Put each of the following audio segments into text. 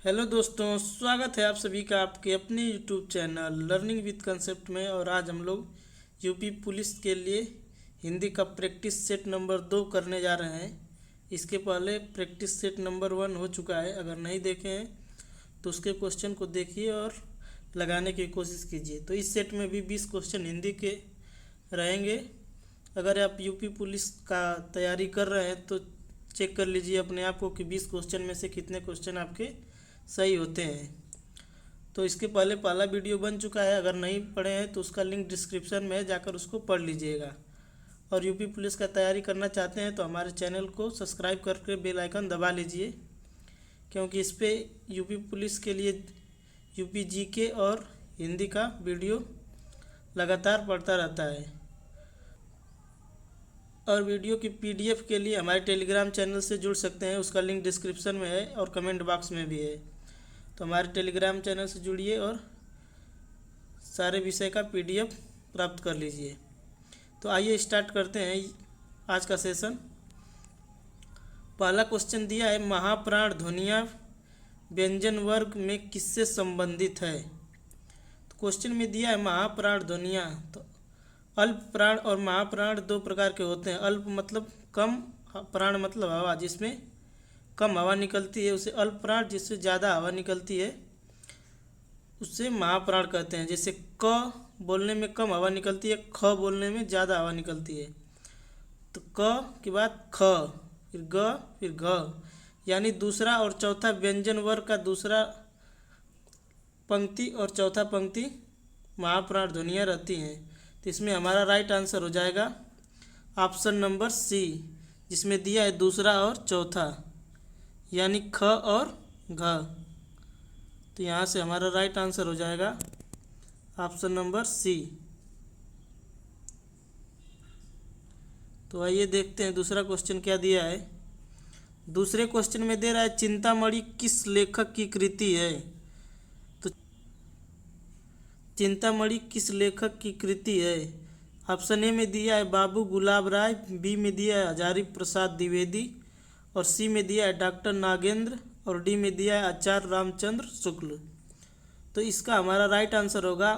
Hello दोस्तों, स्वागत है आप सभी का आपके अपने YouTube channel learning with concept में। और आज हम लोग यूपी पुलिस के लिए हिंदी का प्रैक्टिस सेट नंबर 2 करने जा रहे हैं। इसके पहले प्रैक्टिस सेट नंबर 1 हो चुका है। अगर नहीं देखे हैं तो उसके क्वेश्चन को देखिए और लगाने की कोशिश कीजिए। तो इस सेट में भी 20 क्वेश्चन हिंदी के रहेंगे। अगर आप यूपी पुलिस का तैयारी कर रहे हैं तो चेक कर लीजिए अपने आप को कि 20 क्वेश्चन में से कितने क्वेश्चन आपके सही होते हैं। तो इसके पहला वीडियो बन चुका है। अगर नहीं पढ़े हैं तो उसका लिंक डिस्क्रिप्शन में है, जाकर उसको पढ़ लीजिएगा। और यूपी पुलिस का तैयारी करना चाहते हैं तो हमारे चैनल को सब्सक्राइब करके बेल आइकन दबा लीजिए, क्योंकि इस पर यूपी पुलिस के लिए यूपी जीके और हिंदी का वीडियो लगातार पढ़ता रहता है। और वीडियो की पीडीएफ के लिए हमारे टेलीग्राम चैनल से जुड़ सकते हैं, उसका लिंक डिस्क्रिप्शन में है और कमेंट बॉक्स में भी है। तो हमारे टेलीग्राम चैनल से जुड़िए और सारे विषय का पीडीएफ प्राप्त कर लीजिए। तो आइए स्टार्ट करते हैं आज का सेशन। पहला क्वेश्चन दिया है, महाप्राण ध्वनियाँ व्यंजन वर्ग में किससे संबंधित है। तो क्वेश्चन में दिया है महाप्राण ध्वनियाँ। तो अल्प प्राण और महाप्राण दो प्रकार के होते हैं। अल्प मतलब कम, प्राण मतलब हवा, जिसमें कम हवा निकलती है उसे अल्प प्राण, जिससे ज़्यादा हवा निकलती है उससे महाप्राण कहते हैं। जैसे क बोलने में कम हवा निकलती है, ख बोलने में ज़्यादा हवा निकलती है। तो क के बाद ख, फिर ग, फिर घ, यानी दूसरा और चौथा व्यंजन वर्ग का दूसरा पंक्ति और चौथा पंक्ति महाप्राण ध्वनियाँ रहती हैं। तो इसमें हमारा राइट आंसर हो जाएगा ऑप्शन नंबर सी, जिसमें दिया है दूसरा और चौथा, यानी ख और घ। तो यहाँ से हमारा राइट आंसर हो जाएगा ऑप्शन नंबर सी। तो आइए देखते हैं दूसरा क्वेश्चन क्या दिया है। दूसरे क्वेश्चन में दे रहा है चिंतामणि किस लेखक की कृति है। तो चिंतामणि किस लेखक की कृति है। ऑप्शन ए में दिया है बाबू गुलाब राय, बी में दिया है हजारी प्रसाद द्विवेदी, और सी में दिया है डॉक्टर नागेंद्र, और डी में दिया है आचार्य रामचंद्र शुक्ल। तो इसका हमारा राइट आंसर होगा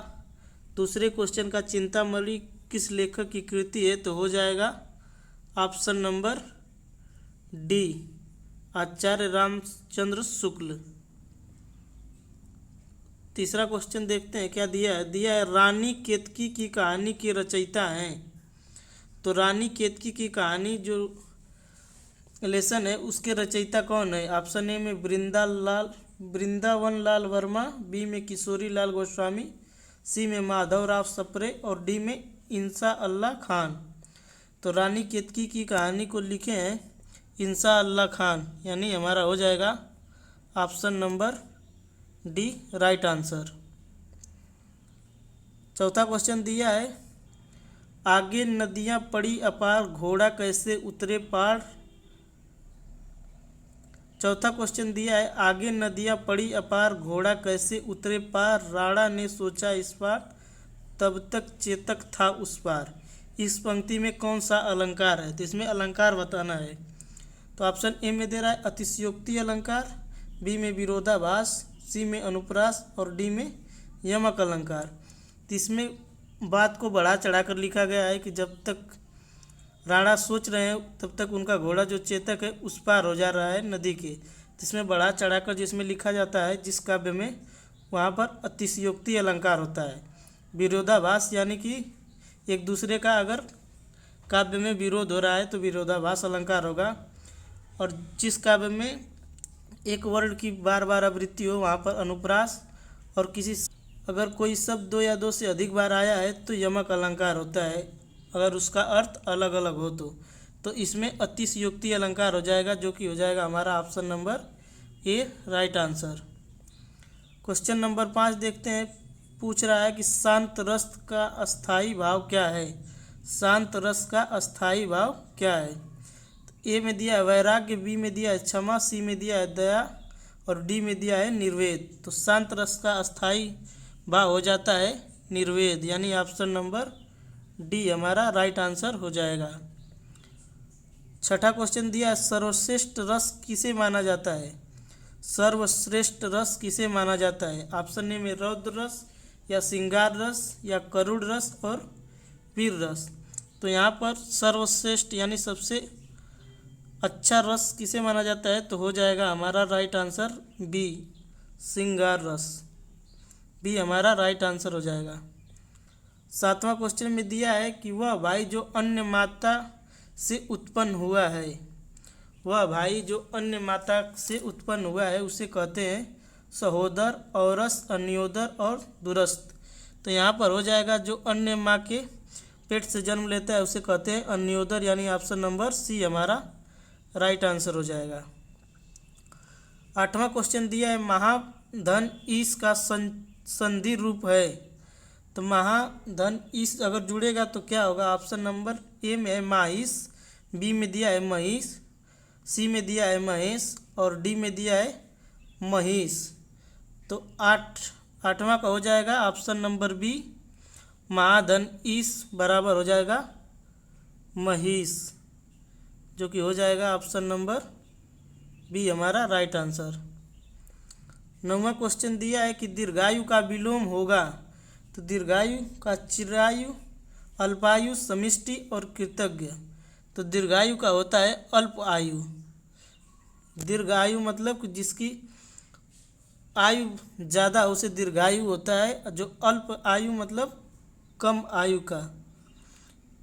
दूसरे क्वेश्चन का चिंतामणि किस लेखक की कृति है, तो हो जाएगा ऑप्शन नंबर डी, आचार्य रामचंद्र शुक्ल। तीसरा क्वेश्चन देखते हैं क्या दिया है। दिया है रानी केतकी की कहानी के रचयिता हैं। तो रानी केतकी की कहानी जो लेसन है उसके रचयिता कौन है। ऑप्शन ए में वृंदावन लाल वर्मा, बी में किशोरी लाल गोस्वामी, सी में माधवराव सप्रे, और डी में इंसा अल्लाह खान। तो रानी केतकी की कहानी को लिखे हैं इंसा अल्लाह खान, यानी हमारा हो जाएगा option number D right answer. चौथा क्वेश्चन दिया है आगे नदियाँ पड़ी अपार, घोड़ा कैसे उतरे पार। चौथा क्वेश्चन दिया है आगे नदियाँ पड़ी अपार, घोड़ा कैसे उतरे पार, राणा ने सोचा इस पार, तब तक चेतक था उस पार। इस पंक्ति में कौन सा अलंकार है। तो इसमें अलंकार बताना है। तो ऑप्शन ए में दे रहा है अतिशयोक्ति अलंकार, बी में विरोधाभास, सी में अनुप्रास, और डी में यमक अलंकार। तो इसमें बात को बढ़ा चढ़ाकर लिखा गया है कि जब तक राणा सोच रहे हैं तब तक उनका घोड़ा जो चेतक है उस पार हो जा रहा है नदी के। जिसमें बढ़ा चढ़ाकर जिसमें लिखा जाता है जिस काव्य में, वहाँ पर अतिशयोक्ति अलंकार होता है। विरोधाभास यानी कि एक दूसरे का अगर काव्य में विरोध हो रहा है तो विरोधाभास अलंकार होगा। और जिस काव्य में एक वर्ण की बार बार आवृत्ति हो वहाँ पर अनुप्रास, और अगर कोई शब्द दो या दो से अधिक बार आया है तो यमक अलंकार होता है, अगर उसका अर्थ अलग अलग हो तो इसमें अतिशयोक्ति अलंकार हो जाएगा, जो कि हो जाएगा हमारा option number A right answer. Question number 5 देखते हैं। पूछ रहा है कि शांत रस का अस्थाई भाव क्या है। शांत रस का अस्थाई भाव क्या है। तो ए में दिया है वैराग्य, बी में दिया है क्षमा, सी में दिया है दया, और डी में दिया है निर्वेद। तो शांत रस का अस्थाई भाव हो जाता है निर्वेद, यानी ऑप्शन नंबर डी हमारा राइट आंसर हो जाएगा। छठा क्वेश्चन दिया है सर्वश्रेष्ठ रस किसे माना जाता है। सर्वश्रेष्ठ रस किसे माना जाता है? ऑप्शन ए में रौद्र रस, या श्रृंगार रस, या करुण रस और वीर रस। तो यहाँ पर सर्वश्रेष्ठ यानी सबसे अच्छा रस किसे माना जाता है? तो हो जाएगा हमारा राइट आंसर बी, श्रृंगार रस। बी हमारा राइट आंसर हो जाएगा। 7वां क्वेश्चन में दिया है कि वह भाई जो अन्य माता से उत्पन्न हुआ है, वह भाई जो अन्य माता से उत्पन्न हुआ है उसे कहते हैं सहोदर, औरस, अन्योदर और दूरस्थ। तो यहाँ पर हो जाएगा जो अन्य माँ के पेट से जन्म लेता है उसे कहते हैं अन्योदर, यानी ऑप्शन नंबर सी हमारा राइट आंसर हो जाएगा। 8वां क्वेश्चन दिया है महाधन ईश का संधि रूप है। तो महाधन ईश अगर जुड़ेगा तो क्या होगा? ऑप्शन नंबर ए में है माहिष, बी में दिया है महिष, सी में दिया है महेश और डी में दिया है महिष। तो आठवां का हो जाएगा ऑप्शन नंबर बी, महाधन ईश बराबर हो जाएगा महिष, जो कि हो जाएगा ऑप्शन नंबर बी हमारा राइट आंसर। 9वां क्वेश्चन दिया है कि दीर्घायु का विलोम होगा। तो दीर्घायु का चिरायु, अल्पायु, समिष्टि और कृतज्ञ। तो दीर्घायु का होता है अल्प आयु। दीर्घायु मतलब कि जिसकी आयु ज़्यादा उसे दीर्घायु होता है, जो अल्प आयु मतलब कम आयु का।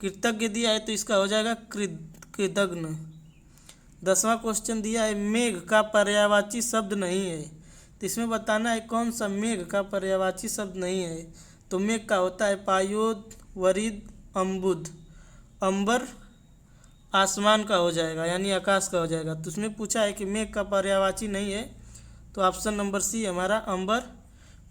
कृतज्ञ दिया है तो इसका हो जाएगा कृतज्ञ। 10वां क्वेश्चन दिया है मेघ का पर्यायवाची शब्द नहीं है। तो इसमें बताना है कौन सा मेघ का पर्यायवाची शब्द नहीं है। तो मेघ का होता है पायोद, वरिद, अम्बुद। अंबर आसमान का हो जाएगा यानी आकाश का हो जाएगा। तो उसमें पूछा है कि मेघ का पर्यायवाची नहीं है, तो ऑप्शन नंबर सी हमारा अंबर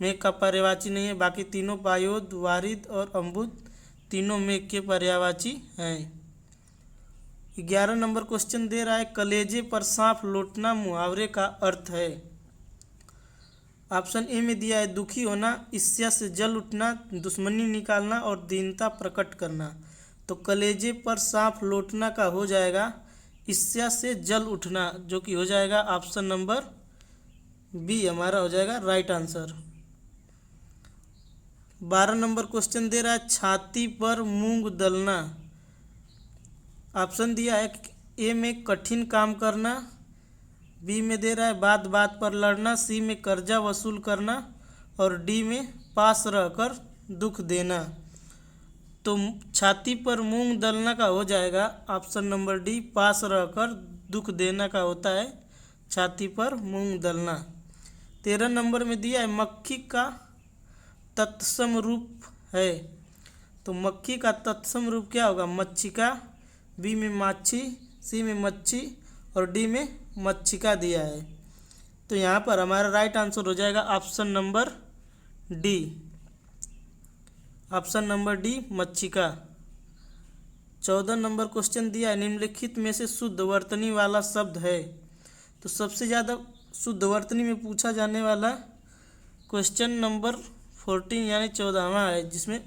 मेघ का पर्यायवाची नहीं है। बाकी तीनों पायोद, वारिद और अम्बुद तीनों मेघ के पर्यायवाची हैं। 11 नंबर क्वेश्चन दे रहा है कलेजे पर सांप लौटना मुहावरे का अर्थ है। ऑप्शन ए में दिया है दुखी होना, ईर्ष्या से जल उठना, दुश्मनी निकालना और दीनता प्रकट करना। तो कलेजे पर सांप लौटना का हो जाएगा ईर्ष्या से जल उठना, जो कि हो जाएगा ऑप्शन नंबर बी हमारा हो जाएगा राइट आंसर। 12 नंबर क्वेश्चन दे रहा है छाती पर मूंग दलना। ऑप्शन दिया है ए में कठिन काम करना, बी में दे रहा है बात बात पर लड़ना, सी में कर्जा वसूल करना और डी में पास रहकर दुख देना। तो छाती पर मूंग दलना का हो जाएगा ऑप्शन नंबर डी, पास रहकर दुख देना का होता है छाती पर मूंग दलना। 13 नंबर में दिया है मक्खी का तत्सम रूप है। तो मक्खी का तत्सम रूप क्या होगा? मच्छिका, बी में माछी, सी में मच्छी और डी में मच्छिका दिया है। तो यहाँ पर हमारा राइट आंसर हो जाएगा option number D, option number D मच्छिका। 14 नंबर क्वेश्चन दिया है निम्नलिखित में से शुद्ध वर्तनी वाला शब्द है। तो सबसे ज़्यादा शुद्ध वर्तनी में पूछा जाने वाला क्वेश्चन नंबर 14 यानी 14वां है, जिसमें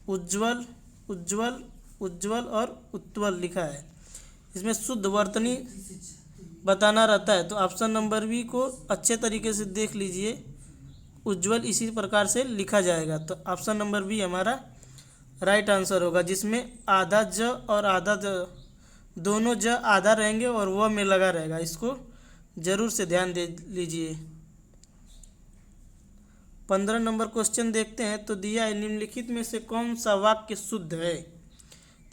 उज्ज्वल, उज्ज्वल, उज्ज्वल और उत्वल लिखा है। इसमें शुद्ध वर्तनी बताना रहता है। तो ऑप्शन नंबर बी को अच्छे तरीके से देख लीजिए, उज्ज्वल इसी प्रकार से लिखा जाएगा। तो ऑप्शन नंबर बी हमारा राइट आंसर होगा, जिसमें आधा ज और आधा ज, दोनों ज आधा रहेंगे और वह में लगा रहेगा। इसको जरूर से ध्यान दे लीजिए। 15 नंबर क्वेश्चन देखते हैं। तो दिया है निम्नलिखित में से कौन सा वाक्य शुद्ध है।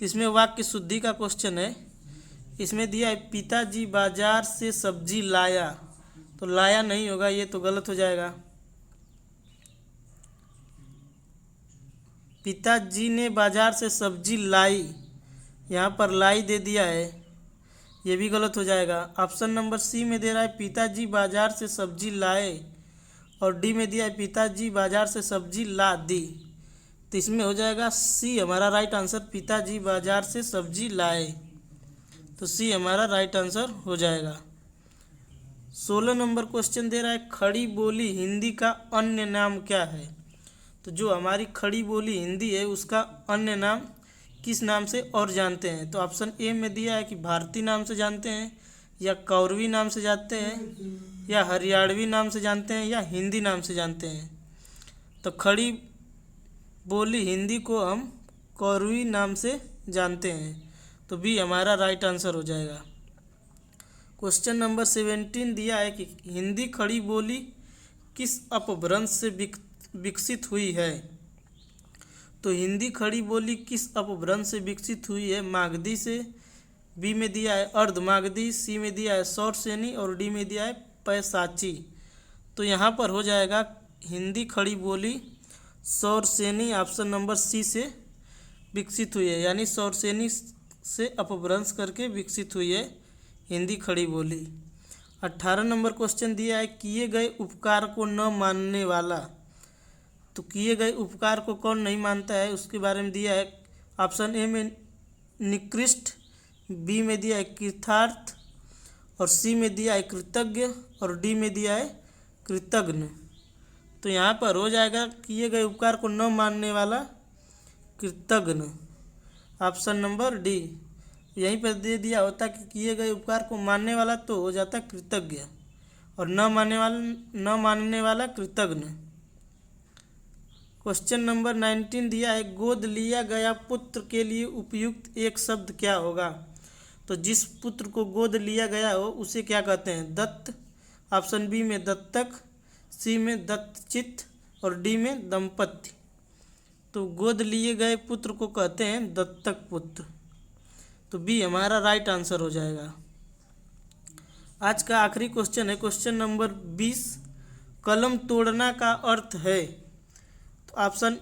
तो इसमें वाक्य शुद्धि का क्वेश्चन है। इसमें दिया है पिताजी बाजार से सब्जी लाया। तो लाया नहीं होगा, ये तो गलत हो जाएगा। पिताजी ने बाजार से सब्जी लाई, यहाँ पर लाई दे दिया है, ये भी गलत हो जाएगा। ऑप्शन नंबर सी में दे रहा है पिताजी बाजार से सब्जी लाए और डी में दिया है पिताजी बाजार से सब्जी ला दी। तो इसमें हो जाएगा सी हमारा राइट आंसर, पिताजी बाजार से सब्जी लाए। तो सी हमारा राइट आंसर हो जाएगा। 16 नंबर क्वेश्चन दे रहा है खड़ी बोली हिंदी का अन्य नाम क्या है। तो जो हमारी खड़ी बोली हिंदी है उसका अन्य नाम किस नाम से और जानते हैं। तो ऑप्शन ए में दिया है कि भारती नाम से जानते हैं, या कौरवी नाम से जानते हैं, या हरियाणवी नाम से जानते हैं, या हिंदी नाम से जानते हैं? तो खड़ी बोली हिंदी को हम कौरवी नाम से जानते हैं। तो बी हमारा राइट आंसर हो जाएगा। क्वेश्चन नंबर 17 दिया है कि हिंदी खड़ी बोली किस अपभ्रंश से विकसित हुई है? तो हिंदी खड़ी बोली किस अपभ्रंश से विकसित हुई है? मागधी से, बी में दिया है अर्धमागधी, सी में दिया है शौरसेनी और डी में दिया है पैशाची। तो यहाँ पर हो जाएगा हिंदी खड़ी बोली शौरसेनी, ऑप्शन नंबर सी से विकसित हुई है, यानी शौरसेनी से अपभ्रंश करके विकसित हुई है हिंदी खड़ी बोली। 18 नंबर क्वेश्चन दिया है किए गए उपकार को न मानने वाला। तो किए गए उपकार को कौन नहीं मानता है उसके बारे में दिया है। ऑप्शन ए में निकृष्ट, बी में दिया है कृतार्थ और सी में दिया है कृतज्ञ और डी में दिया है कृतघ्न। तो यहाँ पर हो जाएगा किए गए उपकार को न मानने वाला कृतघ्न, ऑप्शन नंबर डी। यहीं पर दे दिया होता कि किए गए उपकार को मानने वाला तो हो जाता कृतज्ञ और न मानने वाला कृतघ्न। क्वेश्चन नंबर 19 दिया है गोद लिया गया पुत्र के लिए उपयुक्त एक शब्द क्या होगा? तो जिस पुत्र को गोद लिया गया हो उसे क्या कहते हैं? दत्त, ऑप्शन बी में दत्तक, सी में दत्तचित और डी में दंपत्ति। तो गोद लिए गए पुत्र को कहते हैं दत्तक पुत्र। तो बी हमारा राइट आंसर हो जाएगा। आज का आखिरी क्वेश्चन है क्वेश्चन नंबर 20, कलम तोड़ना का अर्थ है। तो ऑप्शन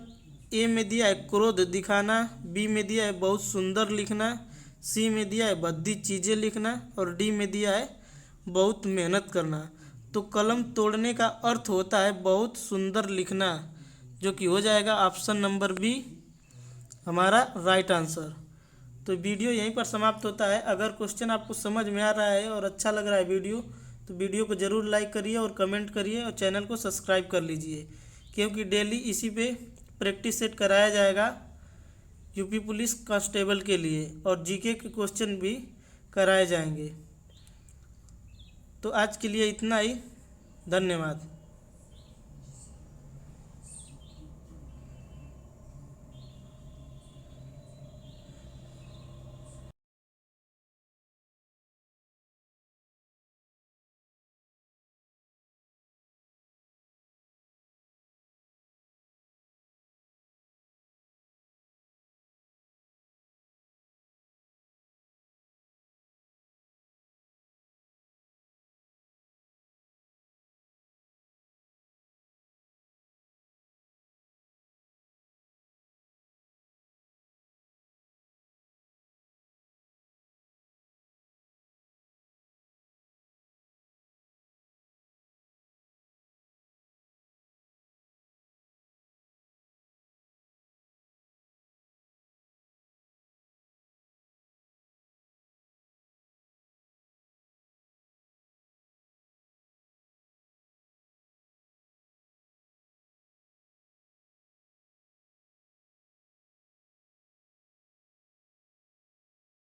ए में दिया है क्रोध दिखाना, बी में दिया है बहुत सुंदर लिखना, सी में दिया है भद्दी चीज़ें लिखना और डी में दिया है बहुत मेहनत करना। तो कलम तोड़ने का अर्थ होता है बहुत सुंदर लिखना, जो कि हो जाएगा ऑप्शन नंबर बी हमारा राइट आंसर। तो वीडियो यहीं पर समाप्त होता है। अगर क्वेश्चन आपको समझ में आ रहा है और अच्छा लग रहा है वीडियो, तो वीडियो को ज़रूर लाइक करिए और कमेंट करिए और चैनल को सब्सक्राइब कर लीजिए, क्योंकि डेली इसी पे प्रैक्टिस सेट कराया जाएगा यूपी पुलिस कांस्टेबल के लिए और जीके के क्वेश्चन भी कराए जाएंगे। तो आज के लिए इतना ही, धन्यवाद।